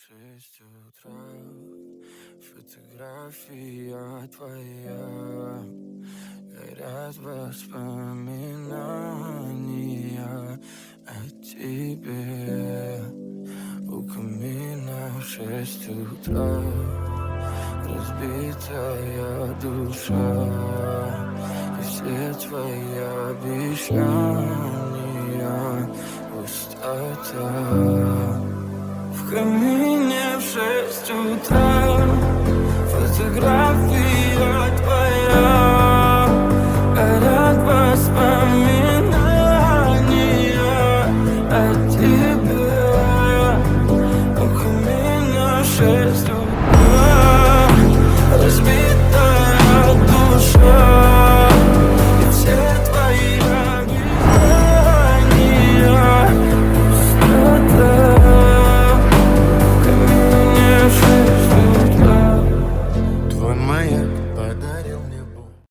6 утра, фотография твоя, горят воспоминания о тебе. У камина в 6 утра, разбитая душа, и все твои обещания пустота. В камине в 6 утра, фотография твоя, горят воспоминания о тебе. У камина в 6 утра, разбитая душа, и все твои обещания пустота. Твой маяк